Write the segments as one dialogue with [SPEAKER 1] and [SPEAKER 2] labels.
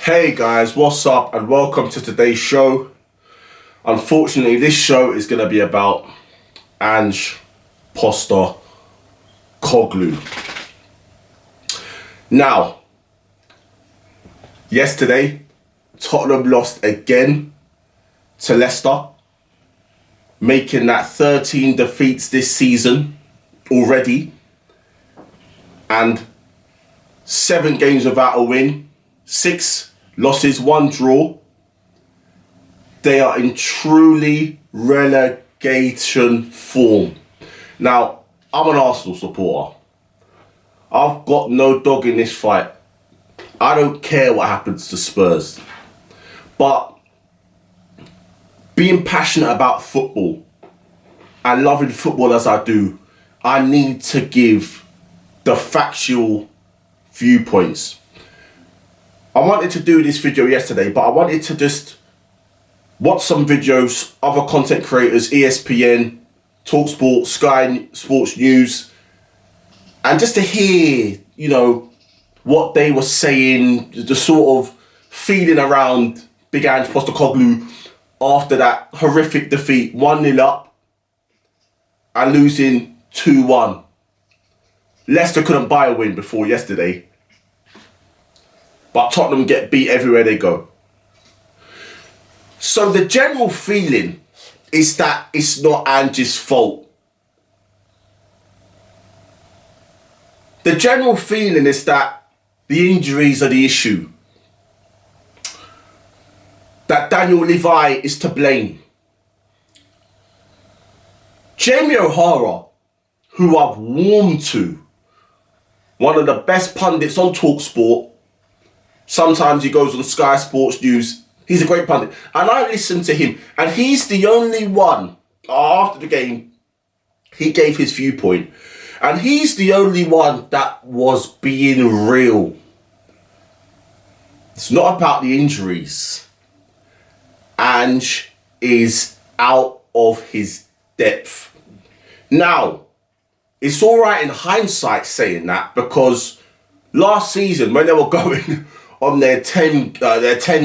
[SPEAKER 1] Hey guys, what's up and welcome to today's show. Unfortunately, this show is going to be about Ange Postecoglu. Now, yesterday, Tottenham lost again to Leicester, making that 13 defeats this season already, and 7 games without a win, 6 losses, 1 draw. They are in truly relegation form. Now, I'm an Arsenal supporter. I've got no dog in this fight. I don't care what happens to Spurs. But being passionate about football and loving football as I do, I need to give the factual viewpoints. I wanted to do this video yesterday, but I wanted to just watch some videos, other content creators, ESPN, TalkSport, Sky Sports News, and just to hear, what they were saying, the sort of feeling around Big Ange Postecoglu after that horrific defeat, 1-0 up and losing 2-1. Leicester couldn't buy a win before yesterday, but Tottenham get beat everywhere they go. So the general feeling is that it's not Ange's fault. The general feeling is that the injuries are the issue. That Daniel Levy is to blame. Jamie O'Hara, who I've warmed to, one of the best pundits on TalkSport, sometimes he goes on Sky Sports News. He's a great pundit. And I listen to him. And he's the only one, after the game, he gave his viewpoint. And he's the only one that was being real. It's not about the injuries. Ange is out of his depth. Now, it's all right in hindsight saying that, because last season, when they were going on their 10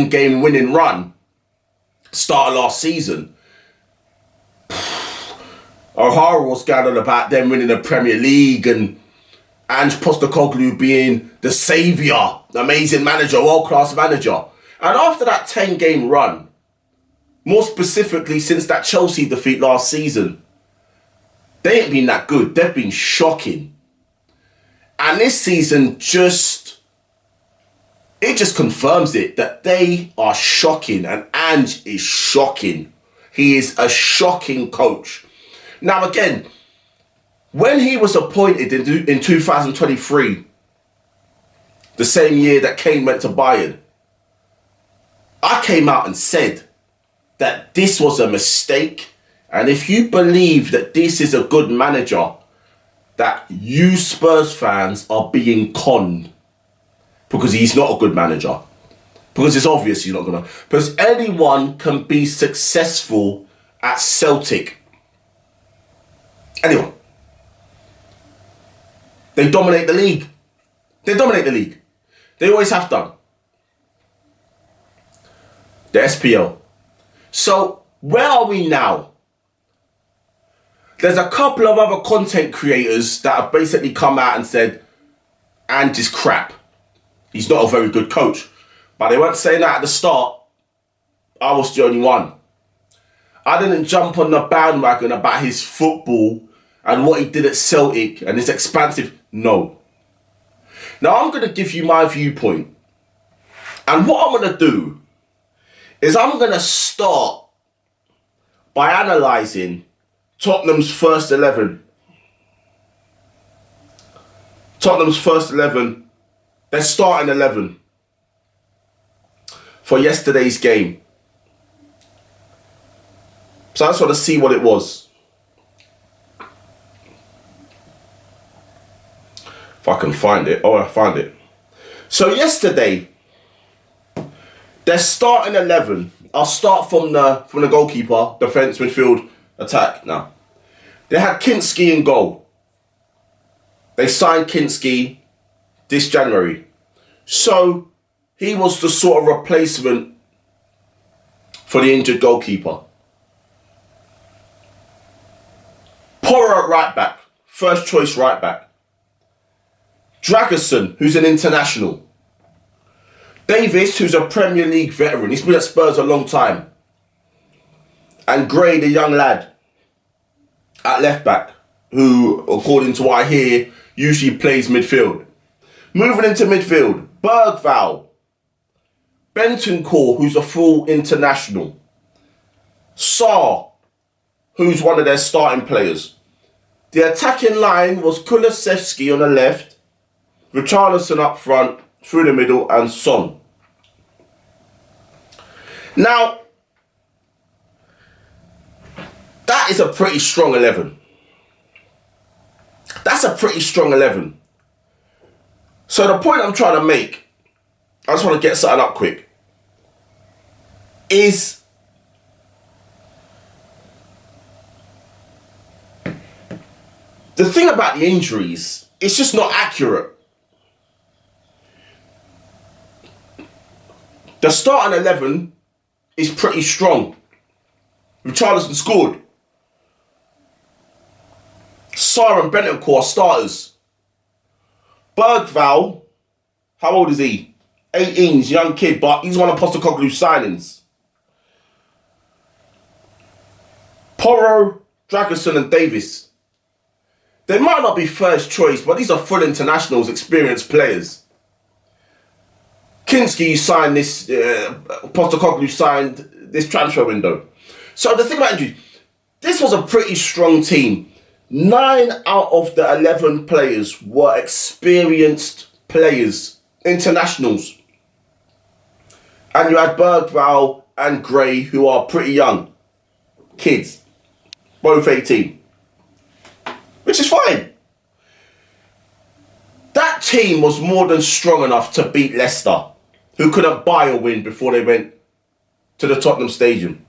[SPEAKER 1] game winning run, start of last season, O'Hara was going on about them winning the Premier League and Ange Postecoglu being the saviour, amazing manager, world-class manager. And after that 10 game run, more specifically since that Chelsea defeat last season, they ain't been that good. They've been shocking. And this season just confirms it, that they are shocking, and Ange is shocking. He is a shocking coach. Now again, when he was appointed in 2023, the same year that Kane went to Bayern, I came out and said that this was a mistake. And if you believe that this is a good manager, that you Spurs fans are being conned, because he's not a good manager. Because it's obvious he's not gonna. Because anyone can be successful at Celtic. Anyone. They dominate the league. They dominate the league. They always have done. The SPL. So, where are we now? There's a couple of other content creators that have basically come out and said, Ange is crap. He's not a very good coach. But they weren't saying that at the start. I was the only one. I didn't jump on the bandwagon about his football and what he did at Celtic and his expansive. No. Now I'm going to give you my viewpoint. And what I'm going to do is I'm going to start by analysing Tottenham's first 11. Tottenham's first 11. Their starting 11 for yesterday's game. So I just want to see what it was. If I can find it. Oh, I found it. So yesterday, their starting 11. I'll start from the goalkeeper, defence, midfield, attack. Now, they had Kinski in goal. They signed Kinski this January. So he was the sort of replacement for the injured goalkeeper. Porro at right back, first choice right back. Dragerson, who's an international. Davis, who's a Premier League veteran. He's been at Spurs a long time. And Gray, the young lad at left back, who, according to what I hear, usually plays midfield. Moving into midfield, Bergvall, Bentancur, who's a full international. Sarr, who's one of their starting players. The attacking line was Kulusevski on the left, Richarlison up front, through the middle, and Son. Now, that is a pretty strong 11. That's a pretty strong 11. So the point I'm trying to make, I just want to get something up quick, is the thing about the injuries, it's just not accurate. The starting 11 is pretty strong. Richarlison scored. Sarr and Bentancur are starters. Bergvall, how old is he? 18, he's a young kid, but he's one of Postecoglu's signings. Porro, Dragerson and Davis. They might not be first choice, but these are full internationals, experienced players. Kinski signed this, Postecoglu signed this transfer window. So the thing about injuries, this was a pretty strong team. 9 out of the 11 players were experienced players, internationals. And you had Bergvall and Gray, who are pretty young. Kids. Both 18. Which is fine. That team was more than strong enough to beat Leicester, who couldn't buy a win before they went to the Tottenham Stadium.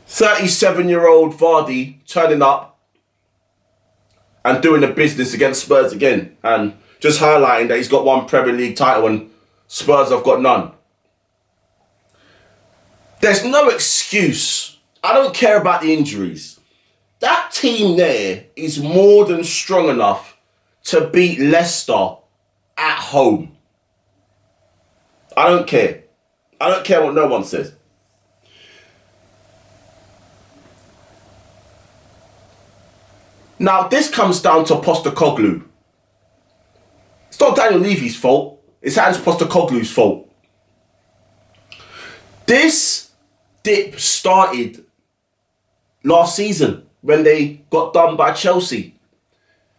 [SPEAKER 1] 37-year-old Vardy turning up and doing the business against Spurs again, and just highlighting that he's got one Premier League title and Spurs have got none. There's no excuse. I don't care about the injuries. That team there is more than strong enough to beat Leicester at home. I don't care. I don't care what no one says. Now, this comes down to Postecoglu. It's not Daniel Levy's fault. It's Ange Postecoglu's fault. This dip started last season when they got done by Chelsea.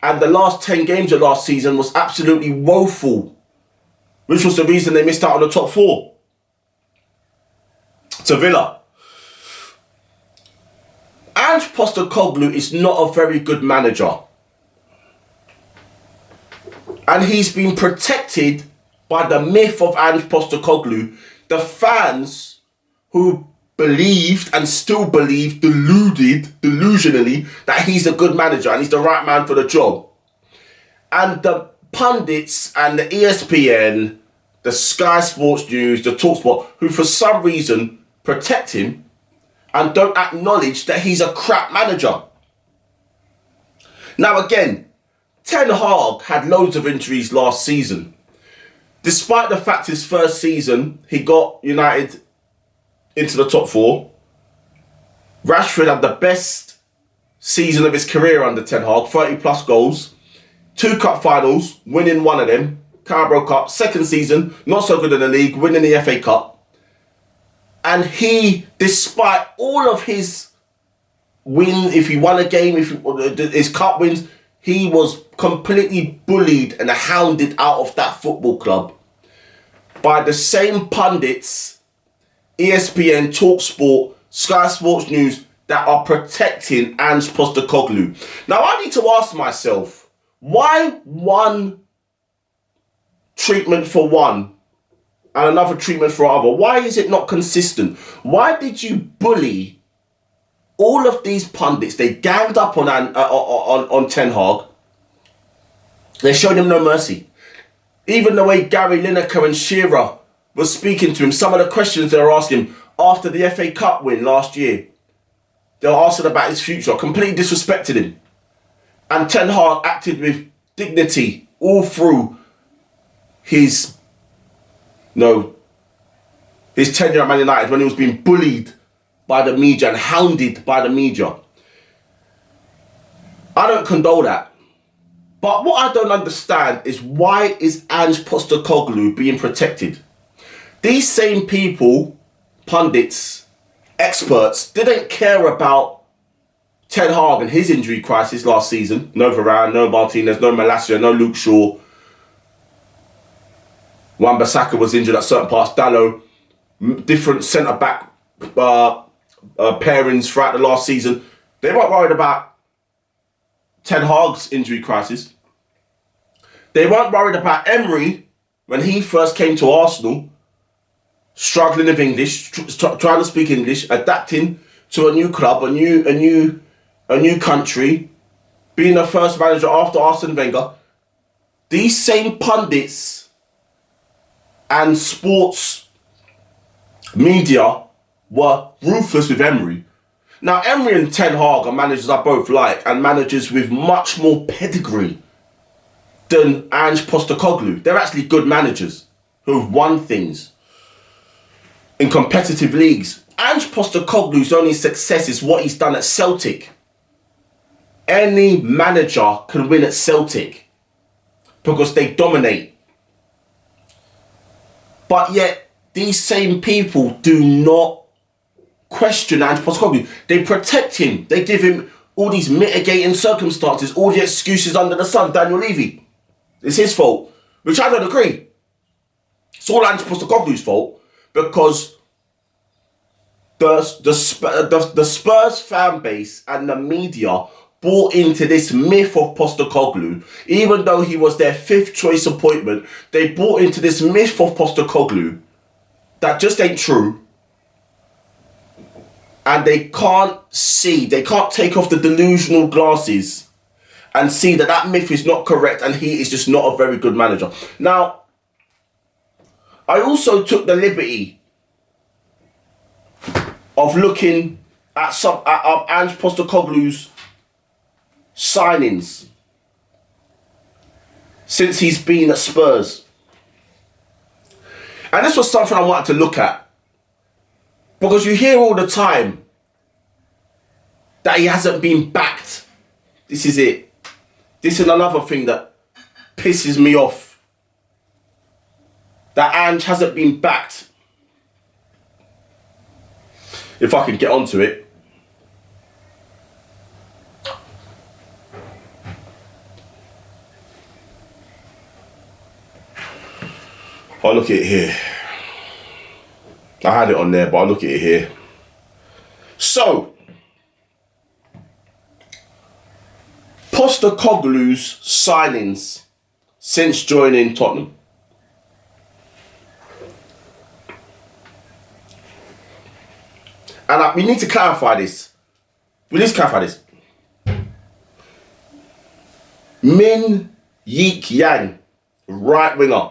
[SPEAKER 1] And the last 10 games of last season was absolutely woeful, which was the reason they missed out on the top 4 to Villa. Ange Postecoglu is not a very good manager. And he's been protected by the myth of Ange Postecoglu. The fans who believed and still believe, delusionally, that he's a good manager and he's the right man for the job. And the pundits and the ESPN, the Sky Sports News, the TalkSport, who for some reason protect him and don't acknowledge that he's a crap manager. Now again, Ten Hag had loads of injuries last season. Despite the fact his first season, he got United into the top 4. Rashford had the best season of his career under Ten Hag, 30 plus goals, 2 cup finals, winning one of them, Carabao Cup, second season, not so good in the league, winning the FA Cup. And he, despite all of his wins, if he won a game, his cup wins, he was completely bullied and hounded out of that football club by the same pundits, ESPN, TalkSport, Sky Sports News, that are protecting Ange Postecoglu. Now I need to ask myself, why one treatment for one and another treatment for other? Why is it not consistent? Why did you bully all of these pundits? They ganged up on Ten Hag. They showed him no mercy. Even the way Gary Lineker and Shearer was speaking to him, some of the questions they were asking after the FA Cup win last year, they were asking about his future, completely disrespected him. And Ten Hag acted with dignity all through his tenure at Man United, when he was being bullied by the media and hounded by the media. I don't condone that. But what I don't understand is, why is Ange Postecoglu being protected? These same people, pundits, experts, didn't care about Ten Hag and his injury crisis last season. No Varane, no Martinez, no Malacia, no Luke Shaw. Wan-Bissaka was injured at certain parts. Dalot, different centre-back pairings throughout the last season. They weren't worried about Ten Hag's injury crisis. They weren't worried about Emery when he first came to Arsenal, struggling with English, trying to speak English, adapting to a new club, a new country, being the first manager after Arsene Wenger. These same pundits and sports media were ruthless with Emery. Now, Emery and Ten Hag are managers I both like, and managers with much more pedigree than Ange Postecoglu. They're actually good managers who have won things in competitive leagues. Ange Postecoglu's only success is what he's done at Celtic. Any manager can win at Celtic because they dominate. But yet, these same people do not question Ange Postecoglu. They protect him. They give him all these mitigating circumstances, all the excuses under the sun. Daniel Levy, it's his fault, which I don't agree. It's all Ange Postecoglu's fault, because the Spurs fan base and the media bought into this myth of Postecoglu. Even though he was their 5th choice appointment, they bought into this myth of Postecoglu that just ain't true. And they can't take off the delusional glasses and see that that myth is not correct, and he is just not a very good manager. Now, I also took the liberty of looking at Ange Postecoglu's signings since he's been at Spurs. And this was something I wanted to look at, because you hear all the time that he hasn't been backed. This is it. This is another thing that pisses me off. That Ange hasn't been backed. If I can get onto it. I'll look at it here. I had it on there, but I'll look at it here. So, Postecoglu's signings since joining Tottenham. And we need to clarify this. Min Yeek Yang, right winger.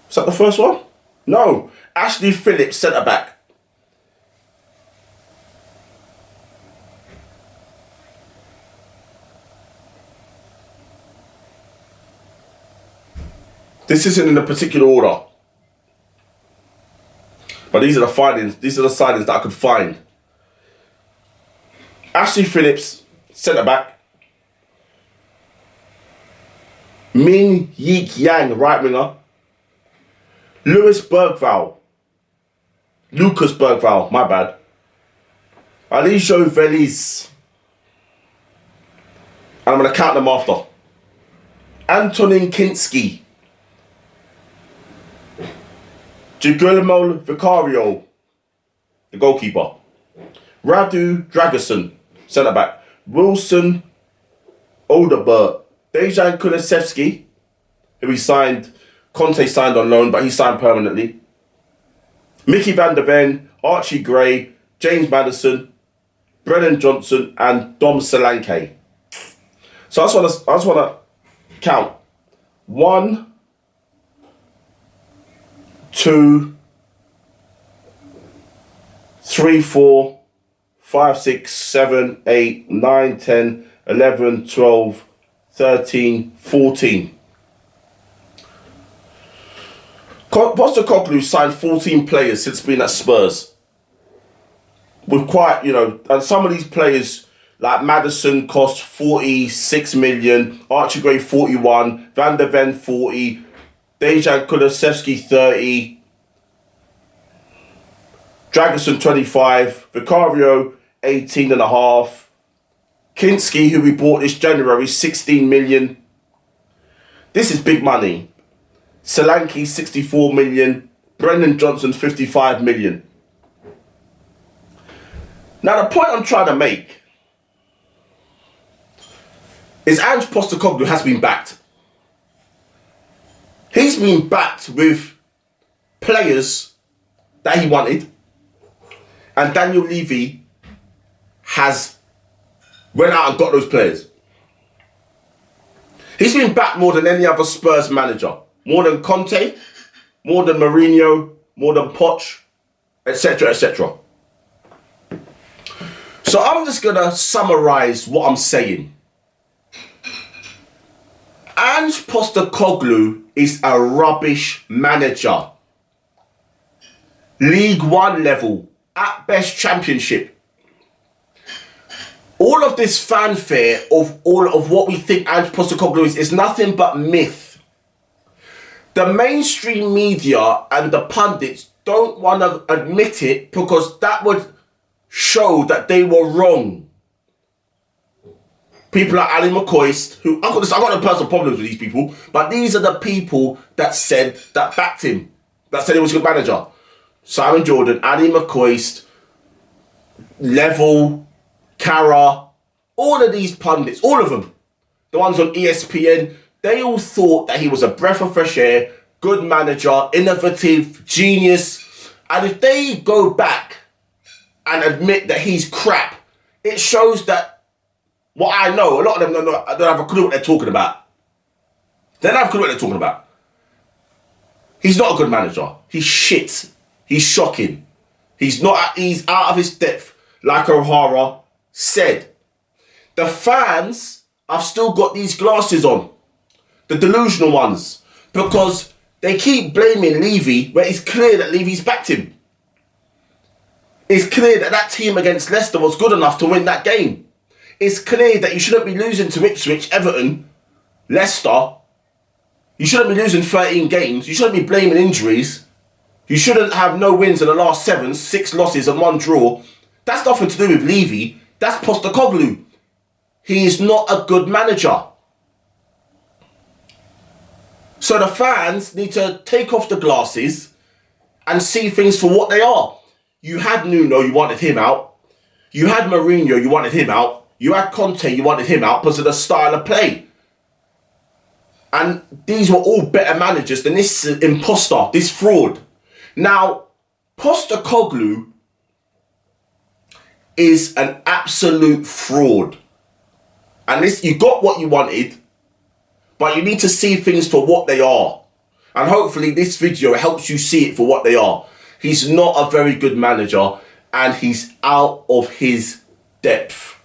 [SPEAKER 1] Is that the first one? No. Ashley Phillips, centre back. This isn't in a particular order, but these are the findings. These are the signings that I could find. Ashley Phillips, centre back. Min Yeek Yang, right winger. Lucas Bergvall, my bad. Alijo Veliz. And I'm going to count them after. Antonin Kinski. Guillermo Vicario, the goalkeeper. Radu Dragosin, centre back. Wilson Odobert. Dejan Kulusevski, who Conte signed on loan, but he signed permanently. Mickey van der Ven, Archie Gray, James Maddison, Brennan Johnson, and Dom Solanke. So I just want to count 1, 2, 3, 4, 5, 6, 7, 8, 9, 10, 11, 12, 13, 14. Postecoglu signed 14 players since being at Spurs. With quite, and some of these players, like Maddison, cost 46 million, Archie Gray 41, Van der Ven 40, Dejan Kulusevski 30, Dragusin 25, Vicario 18.5, Kinski, who we bought this January, 16 million. This is big money. Solanke 64 million, Brendan Johnson 55 million. Now the point I'm trying to make is Ange Postecoglu has been backed. He's been backed with players that he wanted, and Daniel Levy has went out and got those players. He's been backed more than any other Spurs manager. More than Conte, more than Mourinho, more than Poch, etc., etc. So I'm just going to summarise what I'm saying. Ange Postecoglu is a rubbish manager. League One level, at best Championship. All of this fanfare of all of what we think Ange Postecoglu is nothing but myth. The mainstream media and the pundits don't want to admit it because that would show that they were wrong. People like Ali McCoist, who I've got no personal problems with these people, but these are the people that backed him, that said he was a good manager. Simon Jordan, Ali McCoist, Level, Cara, all of these pundits, all of them, the ones on ESPN, they all thought that he was a breath of fresh air, good manager, innovative, genius. And if they go back and admit that he's crap, it shows that what I know, a lot of them don't have a clue what they're talking about. They don't have a clue what they're talking about. He's not a good manager. He's shit. He's shocking. He's out of his depth, like O'Hara said. The fans have still got these glasses on. The delusional ones, because they keep blaming Levy where it's clear that Levy's backed him. It's clear that team against Leicester was good enough to win that game. It's clear that you shouldn't be losing to Ipswich, Everton, Leicester. You shouldn't be losing 13 games. You shouldn't be blaming injuries. You shouldn't have no wins in the last 7, 6 losses and 1 draw. That's nothing to do with Levy. That's Postecoglu. He is not a good manager. So the fans need to take off the glasses and see things for what they are. You had Nuno, you wanted him out. You had Mourinho, you wanted him out. You had Conte, you wanted him out because of the style of play. And these were all better managers than this imposter, this fraud. Now, Postecoglu is an absolute fraud. And you got what you wanted, but you need to see things for what they are. And hopefully this video helps you see it for what they are. He's not a very good manager and he's out of his depth.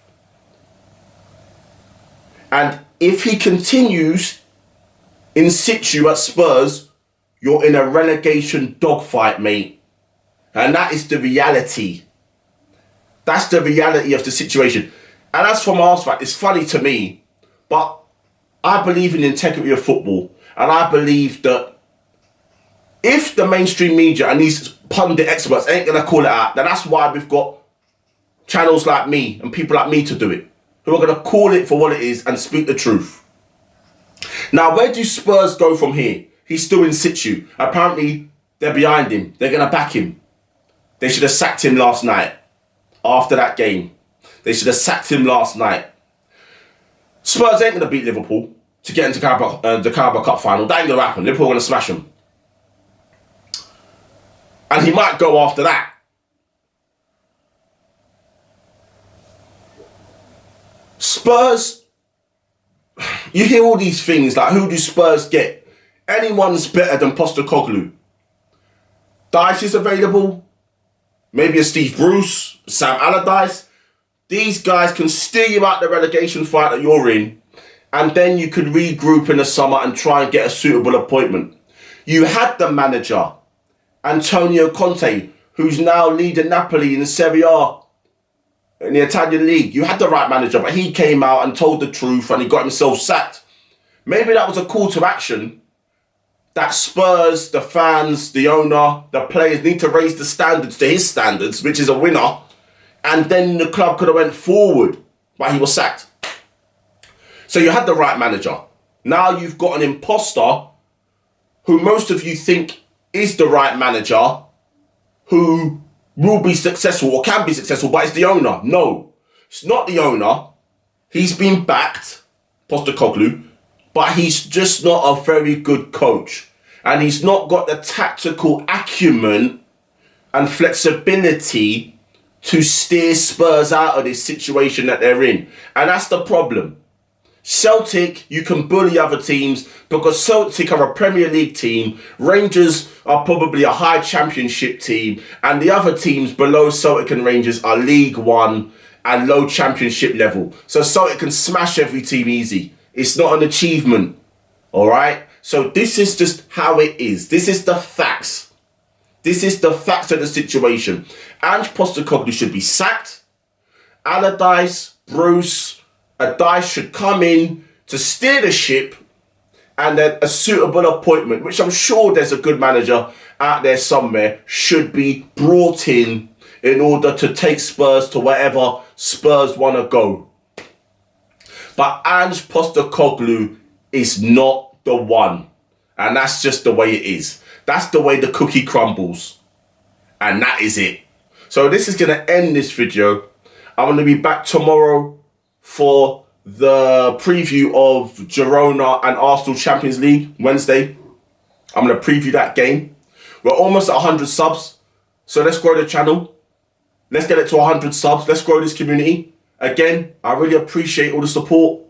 [SPEAKER 1] And if he continues in situ at Spurs, you're in a relegation dogfight, mate. And that is the reality. That's the reality of the situation. And as for Arsenal, it's funny to me, but I believe in the integrity of football. And I believe that if the mainstream media and these pundit experts ain't going to call it out, then that's why we've got channels like me and people like me to do it, who are going to call it for what it is and speak the truth. Now, where do Spurs go from here? He's still in situ. Apparently, they're behind him. They're going to back him. They should have sacked him last night after that game. They should have sacked him last night. Spurs ain't going to beat Liverpool to get into the Carabao Cup final. That ain't going to happen. Liverpool are going to smash them. And he might go after that. Spurs, you hear all these things like, who do Spurs get? Anyone's better than Postecoglu. Dyche is available. Maybe a Steve Bruce, Sam Allardyce. These guys can steer you out the relegation fight that you're in, and then you could regroup in the summer and try and get a suitable appointment. You had the manager, Antonio Conte, who's now leading Napoli in Serie A, in the Italian league. You had the right manager, but he came out and told the truth and he got himself sacked. Maybe that was a call to action that Spurs, the fans, the owner, the players need to raise the standards to his standards, which is a winner, and then the club could have went forward, but he was sacked. So you had the right manager. Now you've got an imposter who most of you think is the right manager, who will be successful or can be successful, but it's the owner. No, it's not the owner. He's been backed, Postecoglu, but he's just not a very good coach. And he's not got the tactical acumen and flexibility to steer Spurs out of this situation that they're in. And that's the problem. Celtic, you can bully other teams because Celtic are a Premier League team. Rangers are probably a high championship team. And the other teams below Celtic and Rangers are League One and low championship level. So Celtic can smash every team easy. It's not an achievement. All right? So this is just how it is. This is the facts. This is the facts of the situation. Ange Postecoglu should be sacked. Allardyce, Bruce, Dyche should come in to steer the ship, and then a suitable appointment, which I'm sure there's a good manager out there somewhere, should be brought in order to take Spurs to wherever Spurs want to go. But Ange Postecoglu is not the one. And that's just the way it is. That's the way the cookie crumbles. And that is it. So this is going to end this video. I'm going to be back tomorrow for the preview of Girona and Arsenal Champions League Wednesday. I'm going to preview that game. We're almost at 100 subs. So let's grow the channel. Let's get it to 100 subs. Let's grow this community. Again, I really appreciate all the support.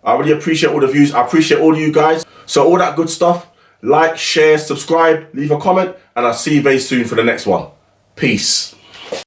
[SPEAKER 1] I really appreciate all the views. I appreciate all of you guys. So all that good stuff. Like, share, subscribe, leave a comment. And I'll see you very soon for the next one. Peace.